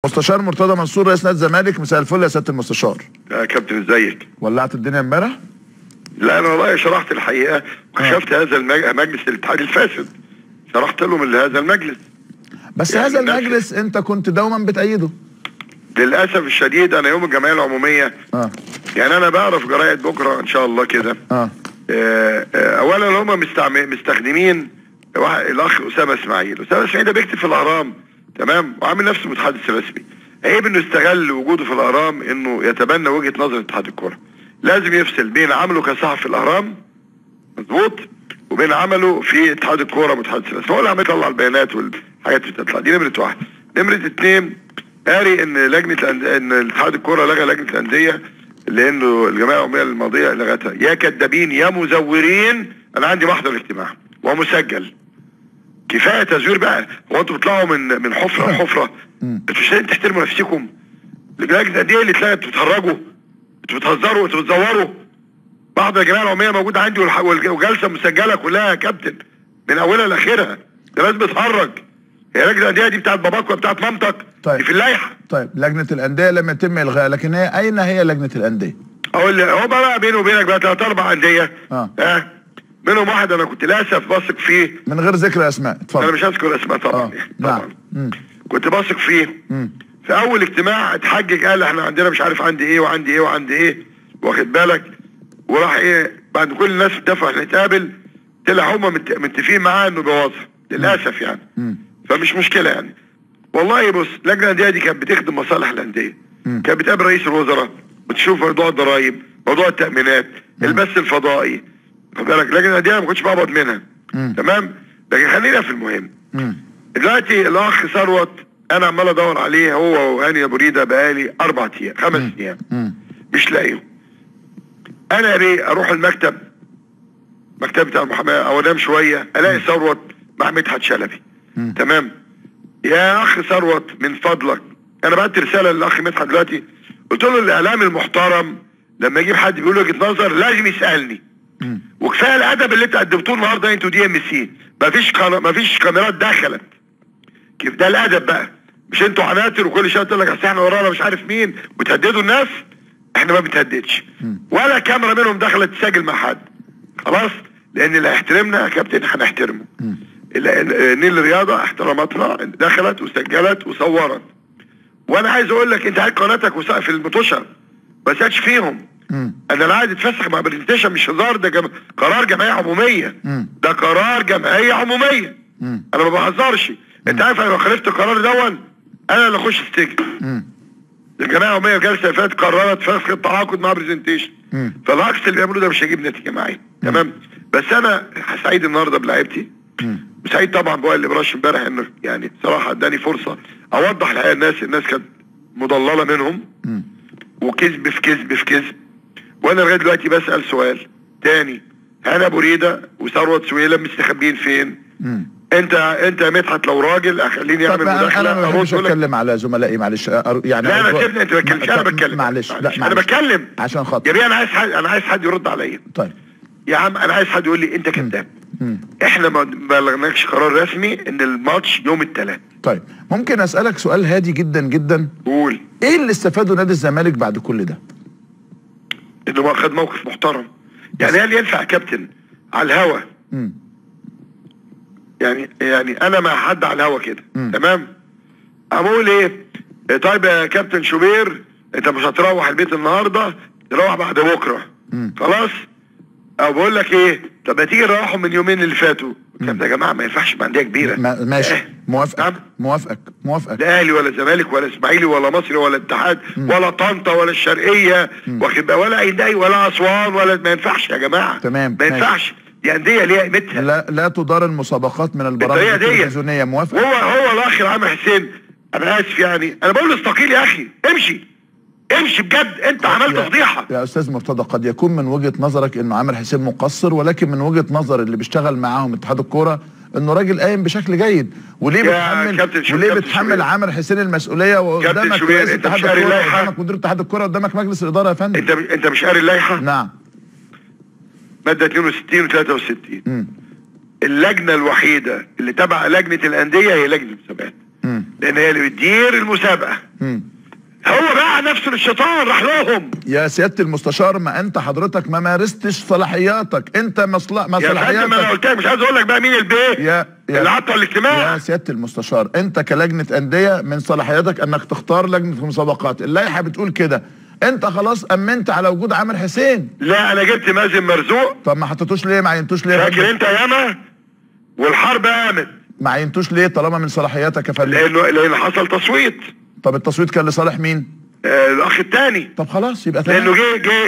مستشار مرتضى منصور رئيس نادي الزمالك، مساء الفل يا سياده المستشار. يا كابتن ازيك؟ ولعت الدنيا امبارح؟ لا انا والله شرحت الحقيقه وكشفت هذا مجلس الاتحاد الفاسد، شرحت لهم هذا المجلس. بس يعني هذا المجلس انت كنت دوما بتأيده. للاسف الشديد انا يوم الجمعيه العموميه يعني انا بعرف جرايد بكره ان شاء الله كده. اولا هم مستخدمين الاخ اسامه اسماعيل ده بيكتب في الاهرام، تمام، وعامل نفسه متحدث رسمي. عيب انه يستغل وجوده في الاهرام انه يتبنى وجهه نظر اتحاد الكوره. لازم يفصل بين عمله كصحفي في الاهرام، مظبوط، وبين عمله في اتحاد الكوره متحدث رسمي. هو اللي عم يطلع البيانات والحاجات اللي بتطلع دي. نمره واحد. نمره اتنين، قاري ان ان اتحاد الكوره لغى لجنه الانديه لانه الجمعيه العموميه الماضيه لغتها. يا كدابين يا مزورين، انا عندي محضر الاجتماع ومسجل. كفايه تزوير بقى. هو انتوا بتطلعوا من حفره لحفره؟ انتوا مش لازم تحترموا نفسكم؟ لجنه الانديه اللي تلاقي بتتهرجوا، انتوا بتهزروا، انتوا بتزوروا. محضر الجمعيه العموميه موجود عندي وجلسه مسجله كلها يا كابتن من اولها لاخرها. ده ناس بتهرج. هي لجنه الانديه دي بتاعت باباك وبتاعت مامتك. طيب. دي في اللائحه. طيب لجنه الانديه لم يتم الغائها، لكن اين هي لجنه الانديه؟ اقول لك هو بقى بيني وبينك بقى 3 4 انديه. منهم واحد انا كنت للاسف بثق فيه من غير ذكر اسماء، اتفضل. انا مش هذكر اسماء طبعا. طبعا. كنت بثق فيه. في اول اجتماع اتحجج، قال احنا عندنا مش عارف عندي ايه وعندي ايه وعندي ايه، واخد بالك، وراح ايه بعد كل الناس اتفقوا احنا نتقابل، طلع هم متفقين معاه انه بيوظف للاسف يعني. فمش مشكله يعني. والله بص، لجنه الانديه دي كانت بتخدم مصالح الانديه. كانت بتقابل رئيس الوزراء وتشوف موضوع الضرايب، موضوع التامينات، البث الفضائي، خد بالك. لجنه الانديه ما كنتش بقبض منها. تمام؟ لكن خلينا في المهم. دلوقتي الاخ ثروت انا عمال ادور عليه هو وهاني ابو ريده بقالي 4 ايام 5 ايام مش لاقيه. انا ليه اروح المكتب بتاع المحاماه او انام شويه الاقي ثروت مع مدحت شلبي. تمام؟ يا اخ ثروت من فضلك، انا بعت رساله للاخ مدحت دلوقتي، قلت له الاعلام المحترم لما يجيب حد بيقول وجهه نظر لازم يسالني. وكفايه الادب اللي انتوا قدمتوه النهارده انتوا دي ام سي، مفيش كاميرات دخلت. كيف ده الادب بقى؟ مش انتوا عناتر وكل شويه تقول لك اصل احنا ورانا مش عارف مين وتهددوا الناس. احنا ما بنتهددش ولا كاميرا منهم دخلت تسجل مع حد. خلاص؟ لان اللي هيحترمنا يا كابتن هنحترمه. نيل الرياضه احترمتنا، دخلت وسجلت وصورت. وانا عايز اقول لك انت عايز قناتك في المطوشه ما سالتش فيهم. انا لا عايز اتفسخ مع برزنتيشن، مش هزار، ده قرار جمعيه عموميه. ده قرار جمعيه عموميه. انا ما بهزرش. انت عارف انا لو خالفت القرار دون انا اللي اخش السجن. الجمعيه العموميه الجلسه اللي فاتت قررت فسخ التعاقد مع برزنتيشن. فالعكس اللي بيعملوه ده مش هيجيب نتيجه معايا. تمام؟ بس انا سعيد النهارده بلعيبتي. سعيد طبعا بوائل اللي براش امبارح، انه يعني صراحه اداني فرصه اوضح الحقيقه. الناس كانت مضلله منهم وكذب في كذب في كذب. وانا لغايه دلوقتي بسال سؤال تاني، هاني ابو ريده وثروت سويلم مستخبيين فين؟ انت يا مدحت لو راجل خليني اعمل مداخله. انا مش هتكلم على زملائي، معلش يعني. لا انا سيبني، انت ما تتكلمش، انا بتكلم. معلش. لا انا بتكلم عشان خاطر يا بيه. انا عايز حد يرد عليا. طيب يا عم انا عايز حد يقول لي انت كذاب. احنا ما بلغناكش قرار رسمي ان الماتش يوم الثلاث. طيب ممكن اسالك سؤال هادي جدا جدا؟ قول. ايه اللي استفاده نادي الزمالك بعد كل ده؟ انه خد موقف محترم. يعني هل ينفع كابتن على الهوا؟ يعني انا مع حد على الهوا كده، تمام، اقول ايه؟ طيب يا كابتن شوبير انت مش هتروح البيت النهارده، تروح بعد بكره. خلاص؟ او بقول لك ايه؟ طب ما تيجي نروحوا من يومين اللي فاتوا. طب يا جماعه ما ينفعش بانديه كبيره. ماشي. موافقك. لا اهلي ولا زمالك ولا اسماعيلي ولا مصري ولا اتحاد ولا طنطا ولا الشرقيه واخد بقى ولا عيداي ولا اسوان ولا، ما ينفعش يا جماعه. تمام. ما ينفعش. دي انديه ليها قيمتها. لا تدار المسابقات من البرامج التلفزيونيه. موافق. هو الاخ عامر حسين، انا اسف يعني، انا بقول له استقيل يا اخي، امشي بجد، انت عملت فضيحه. يا استاذ مرتضى، قد يكون من وجهه نظرك انه عامر حسين مقصر، ولكن من وجهه نظر اللي بيشتغل معاهم اتحاد الكوره انه راجل قايم بشكل جيد. وليه بتحمل عامر حسين المسؤوليه وقدامك رئيس اتحاد الكوره، قدامك مدير اتحاد الكوره، قدامك مجلس الاداره يا فندم؟ انت مش قاري اللائحه؟ نعم. ماده 62 و63. اللجنه الوحيده اللي تبع لجنه الانديه هي لجنه المسابقات. لان هي اللي بتدير المسابقه. هو بقى نفسه الشيطان راح لهم. يا سياده المستشار، ما انت حضرتك ما مارستش صلاحياتك، انت صلاحياتك. يا فندم انا قلت لك مش عايز اقول لك بقى مين البيه اللي عطل الاجتماع. يا سياده المستشار، انت كلجنه انديه من صلاحياتك انك تختار لجنه مسابقات، اللائحه بتقول كده. انت خلاص امنت على وجود عامر حسين. لا انا جبت مازن مرزوق. طب ما حطيتوش ليه؟ ما عينتوش ليه؟ فاكر انت ياما والحرب قامت. ما عينتوش ليه طالما من صلاحياتك يا فندم؟ لان حصل تصويت. طب التصويت كان لصالح مين؟ الاخ الثاني. طب خلاص يبقى تمام. لانه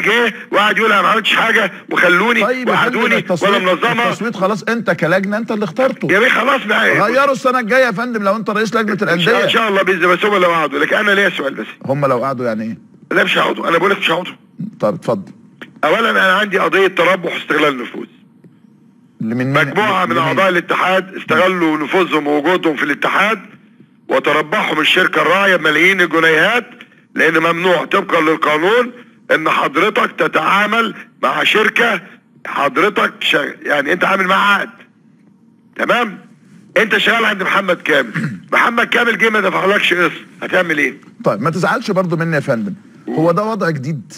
جه وقعد يقول انا ما عملتش حاجه وخلوني وقعدوني ولا منظمه. التصويت خلاص انت كلجنه انت اللي اخترته. يا بيه خلاص بقى غيروا السنه الجايه يا فندم لو انت رئيس لجنه الانديه. ان شاء الله باذن الله. بس هم لو قعدوا، لكن انا ليا سؤال بس. هم لو قعدوا يعني ايه؟ لا مش هقعدوا، انا بقول لك مش هقعدوا. طب اتفضل. اولا انا عندي قضيه تربح واستغلال نفوذ. مجموعه من اعضاء الاتحاد استغلوا نفوذهم ووجودهم في الاتحاد وتربحوا من الشركه الراعيه بملايين الجنيهات، لان ممنوع طبقا للقانون ان حضرتك تتعامل مع شركه حضرتك يعني انت عامل معاها عقد. تمام؟ انت شغال عند محمد كامل، محمد كامل جه ما دفعلكش قسط، هتعمل ايه؟ طيب ما تزعلش برضو مني يا فندم، هو ده وضع جديد؟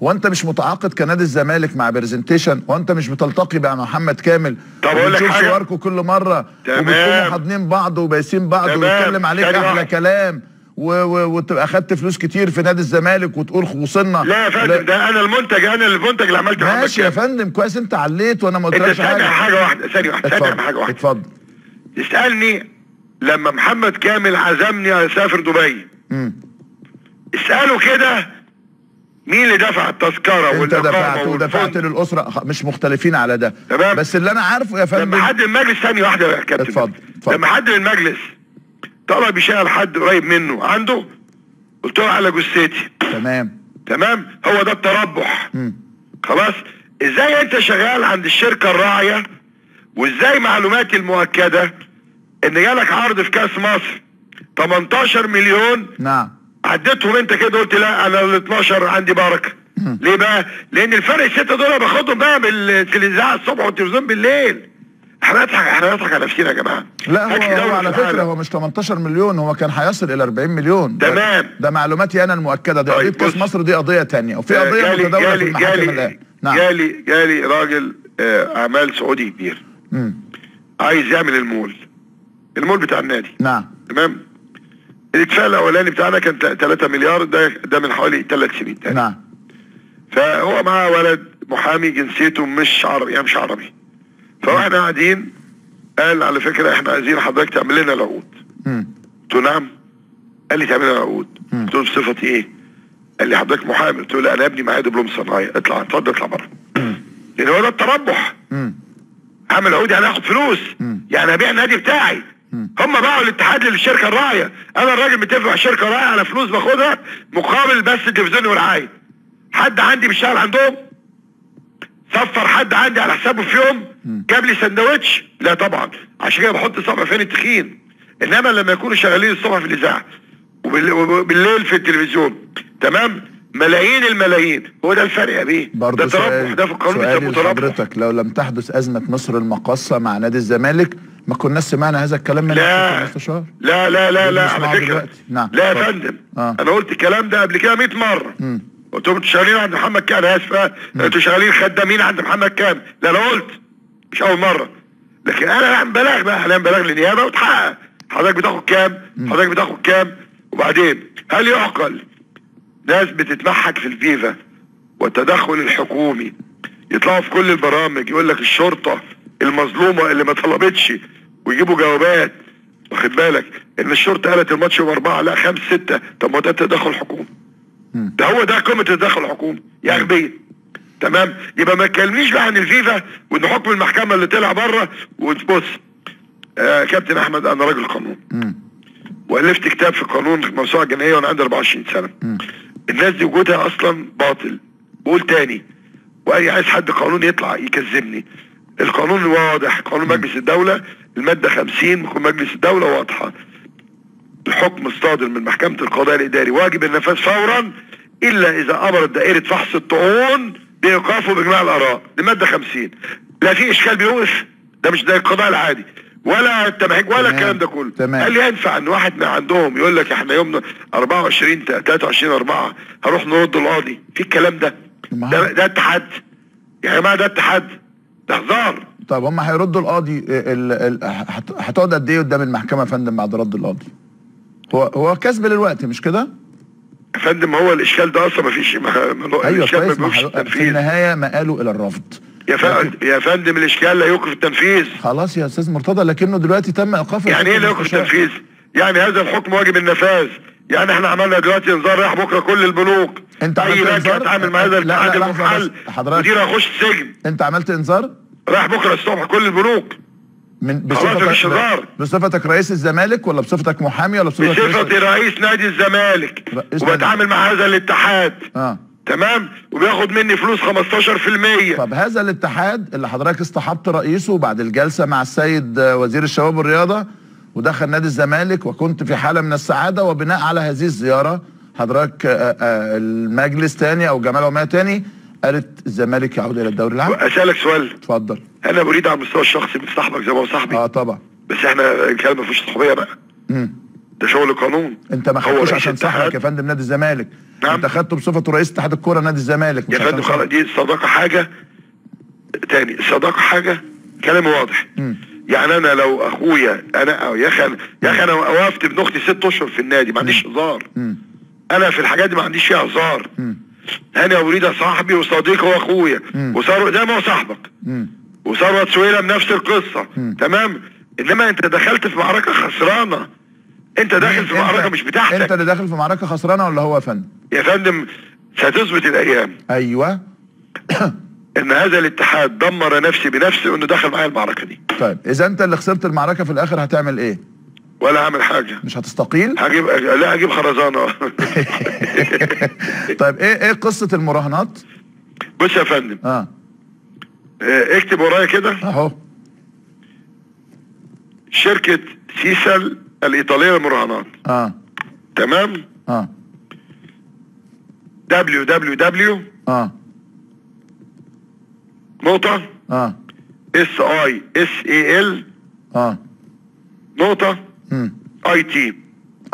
هو انت مش متعاقد كنادي الزمالك مع برزنتيشن؟ وانت مش بتلتقي مع محمد كامل؟ طب اقول لك حاجه، صوركم كل مره وبتكونوا حاضنين بعض وبايسين بعض ويتكلم عليك احلى كلام وتبقى اخدت فلوس كتير في نادي الزمالك وتقول وصلنا. لا يا فندم ده انا المنتج اللي عملته. ماشي يا فندم كويس، انت عليت وانا ما قلتلكش حاجه. حاجه واحده ثانيه واحده اتفضل. تسالني لما محمد كامل عزمني اسافر دبي، اساله كده مين اللي دفع التذكره والإقامة ودفعت للاسره، مش مختلفين على ده. تمام. بس اللي انا عارفه يا فندم لما حد المجلس، ثانيه واحده يا كابتن، اتفضل. لما حد المجلس طلب يشغل حد قريب منه عنده، قلت له على جثتي. تمام. هو ده التربح. خلاص. ازاي انت شغال عند الشركه الراعيه وازاي معلوماتي المؤكده ان جالك عرض في كاس مصر 18 مليون؟ نعم. عديتهم انت كده قلت لا انا ال 12 عندي بركه. ليه بقى؟ لان الفرق الستة دول باخدهم بقى بالاذاعه الصبح والتلفزيون بالليل. احنا نضحك على نفسنا يا جماعه. لا هو على فكره هو مش 18 مليون، هو كان هيصل الى 40 مليون. تمام. ده معلوماتي انا المؤكده. دي قضيه كاس مصر، دي قضيه ثانيه وفي قضيه متداوله في المحاكم الان. نعم. جالي راجل اعمال سعودي كبير عايز يعمل المول بتاع النادي. نعم. تمام. الاتفاق الاولاني بتاعنا كان 3 مليار، ده من حوالي 3 سنين تاني. نعم. فهو معاه ولد محامي جنسيته مش عربي، يعني مش عربي. فاحنا قاعدين قال على فكره احنا عايزين حضرتك تعمل لنا العقود. قلت له نعم. قال لي تعمل لنا العقود. قلت له بصفتي ايه؟ قال لي حضرتك محامي. قلت له لا انا ابني معايا دبلوم صناعي. اطلع اتفضل اطلع بره. لان هو ده التربح. عامل عقود يعني هاخد فلوس، يعني هبيع النادي بتاعي. هم باعوا الاتحاد للشركه الراعيه، انا الراجل متفق مع الشركه الراعيه على فلوس باخدها مقابل بس التلفزيون والرعايه. حد عندي بيشتغل عندهم؟ صفر حد عندي على حسابه في يوم؟ جاب لي سندوتش؟ لا طبعا. عشان كده بحط صبع فين التخين. انما لما يكونوا شغالين الصبح في الاذاعه وبالليل في التلفزيون، تمام، ملايين الملايين، هو ده الفرق يا بيه. ده تربح، ده في القانون بيسموه تربح. حضرتك لو لم تحدث ازمه مصر المقاصه مع نادي الزمالك ما كناش سمعنا هذا الكلام من المستشار. لا على فكره. نعم. لا يا فندم. انا قلت الكلام ده قبل كده 100 مره. قلت لهم انتوا شغالين عند محمد كامل. انا اسف، انتوا شغالين خدامين عند محمد كامل. لا انا قلت مش اول مره، لكن انا هعمل بلاغ بقى، هنعمل بلاغ للنيابه وتحقق. حضرتك بتاخد كام؟ حضرتك بتاخد كام؟ وبعدين هل يعقل ناس بتتمحك في الفيفا والتدخل الحكومي يطلعوا في كل البرامج يقول لك الشرطه المظلومه اللي ما طلبتش ويجيبوا جوابات، واخد بالك ان الشرطه قالت الماتش يوم 4 لا 5 6؟ طب ما ده تدخل حكومي. ده هو ده قمه التدخل الحكومي يا اغبياء. تمام. يبقى ما تكلمنيش بقى عن الفيفا وان حكم المحكمه اللي طلع بره. وبص كابتن احمد، انا راجل قانون والفت كتاب في القانون موسوعه جنائيه وانا عندي 24 سنه. الناس دي وجودها اصلا باطل. بقول تاني، واي عايز حد قانون يطلع يكذبني. القانون واضح، قانون مجلس الدوله الماده 50 بيكون مجلس الدوله واضحه. الحكم الصادر من محكمه القضاء الاداري واجب النفاذ فورا الا اذا امرت دائره فحص الطعون بايقافه باجماع الاراء. الماده 50. لا في اشكال بيوقف، ده مش ده القضاء العادي. ولا التمهيج ولا الكلام ده كله. هل ينفع ان واحد من عندهم يقول لك احنا يوم 24 23/4 هروح نرد القاضي في الكلام ده؟ ده اتحاد يا جماعه، ده اتحاد، ده هزار. طب هم هيردوا القاضي هتقعد قد ايه قدام المحكمه يا فندم بعد رد القاضي؟ هو كسب للوقت مش كده؟ يا فندم هو الاشكال ده اصلا مفيش ايوه كويس، في النهايه ما قالوا الى الرفض. يا فندم الاشكال لا يوقف التنفيذ. خلاص يا استاذ مرتضى، لكنه دلوقتي تم ايقاف. يعني ايه لا يوقف التنفيذ؟ يعني هذا الحكم واجب النفاذ. يعني احنا عملنا دلوقتي انذار رايح بكره كل البنوك. انت عملت انذار؟ اتعامل مع هذا الاتحاد المحل مدير هيخش السجن. انت عملت انذار؟ رايح بكره الصبح كل البنوك. بصفتك رئيس الزمالك ولا بصفتك محامي ولا بصفتي رئيس نادي الزمالك، وبتعامل مع هذا الاتحاد. تمام، وبياخد مني فلوس 15%. طب هذا الاتحاد اللي حضرتك اصطحبت رئيسه بعد الجلسه مع السيد وزير الشباب والرياضه ودخل نادي الزمالك وكنت في حاله من السعاده، وبناء على هذه الزياره حضرتك المجلس تاني او جمعيه عموميه تاني قالت الزمالك يعود الى الدوري العام. اسالك سؤال؟ اتفضل. انا بريد على المستوى الشخصي من صاحبك زي ما هو صاحبي. طبعا، بس احنا الكلام ما فيهوش صحوبيه بقى. ده شغل قانون. انت ما خدتوش عشان صاحبك يا فندم نادي الزمالك. نعم. انت خدته بصفته رئيس اتحاد الكوره نادي الزمالك. يا فندم خلاص، دي الصداقه حاجه تاني، الصداقه حاجه، كلامي واضح. يعني انا لو اخويا انا يا اخي انا وقفت ابن اختي 6 اشهر في النادي، ما عنديش هزار. انا في الحاجات دي ما عنديش فيها هزار. انا اريد صاحبي وصديقي واخويا، وصار زي ما هو صاحبك، وثروت سويلم نفس القصه. تمام، انما انت دخلت في معركه خسرانه. انت داخل في معركه مش بتاعتك. انت اللي داخل في معركه خسرانه ولا هو يا فندم؟ يا فندم ستثبت الايام. ايوه ان هذا الاتحاد دمر نفسي بنفسه انه دخل معايا المعركه دي. طيب اذا انت اللي خسرت المعركه في الاخر هتعمل ايه؟ ولا هعمل حاجه. مش هتستقيل؟ هجيب خرزانه. طيب ايه قصه المراهنات؟ بص يا فندم، اكتب ورايا كده اهو. شركه سيسل الايطاليه للمراهنات. تمام. www نقطة SISAL نقطة IT.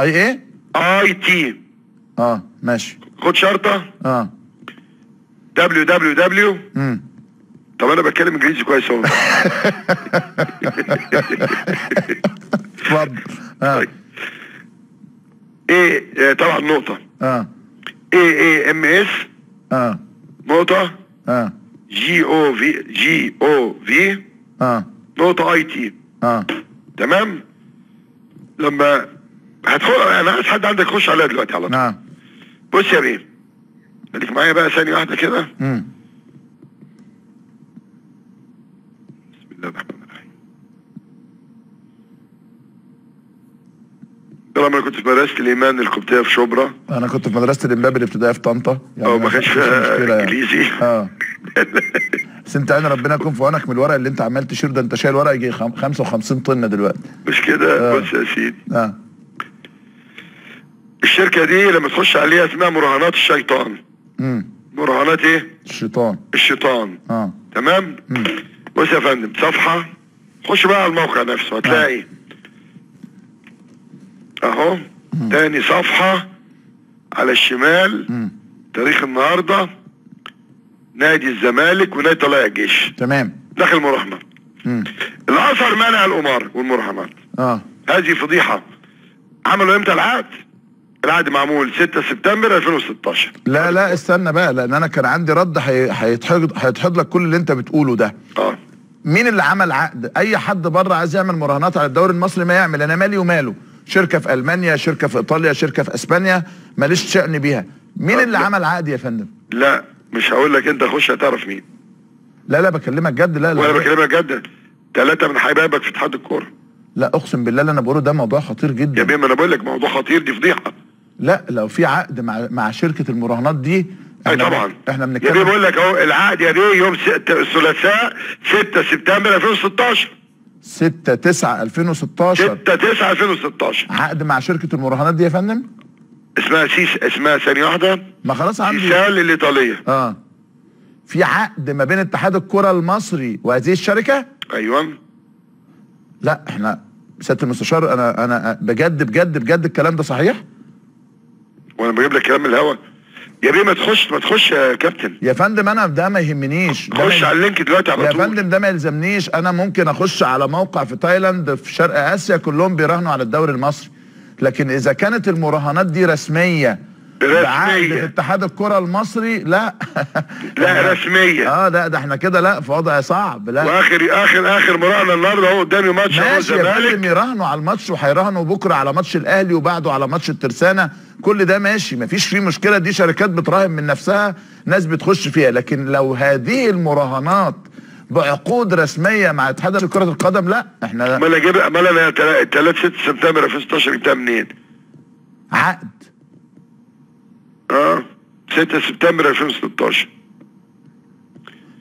اي ايه؟ IT. ماشي. خد شرطة www. طب انا بتكلم انجليزي كويس اهو. اتفضل. ايه طبعا نقطة AAMS نقطة GOV نقطة IT. تمام. لما هتدخل انا عايز حد عندك يخش عليها دلوقتي على طول. بص يا بيه، خليك معايا بقى ثانية واحدة كده. بسم الله الرحمن الرحيم. طبعا انا كنت في مدرسة الايمان القبطية في شبرا. انا كنت في مدرسة الامباب الابتدائية في طنطا. يعني ما كانش فيها انجليزي. بس انت انا ربنا يكون في عونك من الورق اللي انت عمال تشير ده. انت شايل ورق يجي 55 طن دلوقتي. مش كده؟ بص يا سيدي، الشركة دي لما تخش عليها اسمها مراهنات الشيطان. مراهنات ايه؟ الشيطان. تمام. بص يا فندم، صفحة، خش بقى على الموقع نفسه هتلاقي اهو. تاني صفحة على الشمال، تاريخ النهاردة، نادي الزمالك ونادي طلائع الجيش. تمام. داخل مراهنة. الأثر منع القمار والمراهنات. هذه فضيحة. عملوا امتى العقد؟ العقد معمول 6 سبتمبر 2016. لا استنى بقى، لان انا كان عندي رد هيتحض لك كل اللي انت بتقوله ده. مين اللي عمل عقد؟ اي حد بره عايز يعمل مراهنات على الدوري المصري ما يعمل، انا مالي وماله. شركه في المانيا، شركه في ايطاليا، شركه في اسبانيا، ماليش شأن بيها. مين اللي عمل عقد يا فندم؟ لا مش هقول لك، انت خش هتعرف مين. لا بكلمك جد. لا وانا بكلمك جد. 3 من حبايبك في اتحاد الكوره. لا اقسم بالله اللي انا بقوله ده موضوع خطير جدا يا بيه. ما انا بقول لك موضوع خطير، دي فضيحه. لا لو في عقد مع شركه المراهنات دي اي طبعا احنا بنتكلم. يا بيه بقول لك اهو العقد يا بيه يوم الثلاثاء 6 سبتمبر 2016. 6/9/2016. 6/9/2016 عقد مع شركه المراهنات دي يا فندم. اسمها ثانيه واحده. ما خلاص عندي سيسال الايطاليه. في عقد ما بين اتحاد الكره المصري وهذه الشركه. ايوه. لا احنا سياده المستشار انا بجد بجد بجد الكلام ده صحيح؟ وانا بجيب لك كلام من الهوا يا بيه. ما تخش يا كابتن. يا فندم انا ده ما يهمنيش. خش على اللينك دلوقتي على طول. يا فندم ده ما يلزمنيش. انا ممكن اخش على موقع في تايلاند في شرق اسيا كلهم بيراهنوا على الدوري المصري، لكن اذا كانت المراهنات دي رسميه بعقد اتحاد الكره المصري لا لا رسميه. لا ده احنا كده لا في وضع صعب. لا واخر مراهنه النهارده اهو قدامي ماتش ماشي يا فندم، يراهنوا على الماتش وهيراهنوا بكره على ماتش الاهلي وبعده على ماتش الترسانه، كل ده ماشي مفيش فيه مشكله. دي شركات بتراهن من نفسها، ناس بتخش فيها. لكن لو هذه المراهنات بعقود رسميه مع اتحاد كره القدم لا احنا امال انا 3 سبتمبر 2016 جبتها منين؟ عقد 6 سبتمبر 2016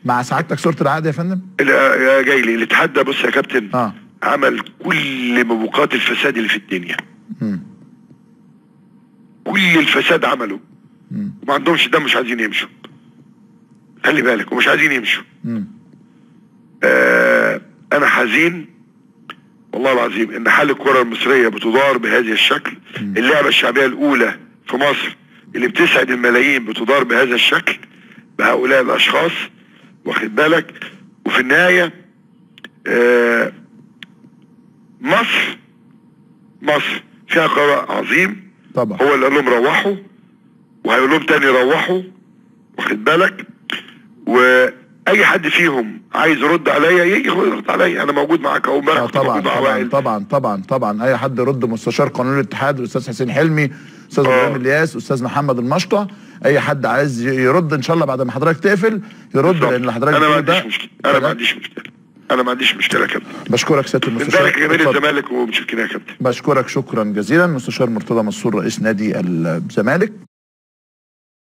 مع سعادتك صورة العقد يا فندم؟ جاي لي الاتحاد ده. بص يا كابتن عمل كل مبوقات الفساد اللي في الدنيا. كل الفساد عمله وما عندهمش دم، مش عايزين يمشوا. خلي بالك ومش عايزين يمشوا. انا حزين والله العظيم ان حال الكرة المصرية بتدار بهذا الشكل. اللعبة الشعبية الاولى في مصر اللي بتسعد الملايين بتدار بهذا الشكل بهؤلاء الاشخاص، واخد بالك. وفي النهاية مصر فيها قرار عظيم طبعا. هو اللي قال لهم روحوا وهيقول لهم تاني روحوا، واخد بالك. واي حد فيهم عايز يرد عليا يجي يرد عليا، انا موجود معاك اهو. امبارح طبعا اي حد يرد. مستشار قانون الاتحاد الاستاذ حسين حلمي، استاذ ابراهيم الياس، استاذ محمد المشطه، اي حد عايز يرد ان شاء الله بعد ما حضرتك تقفل يرد. لان حضرتك انا ما عنديش مشكله يا كابتن. بشكرك سياده المستشار. امبارح جماهير الزمالك ومتشكرين يا كابتن. بشكرك شكرا جزيلا. مستشار مرتضى منصور رئيس نادي الزمالك.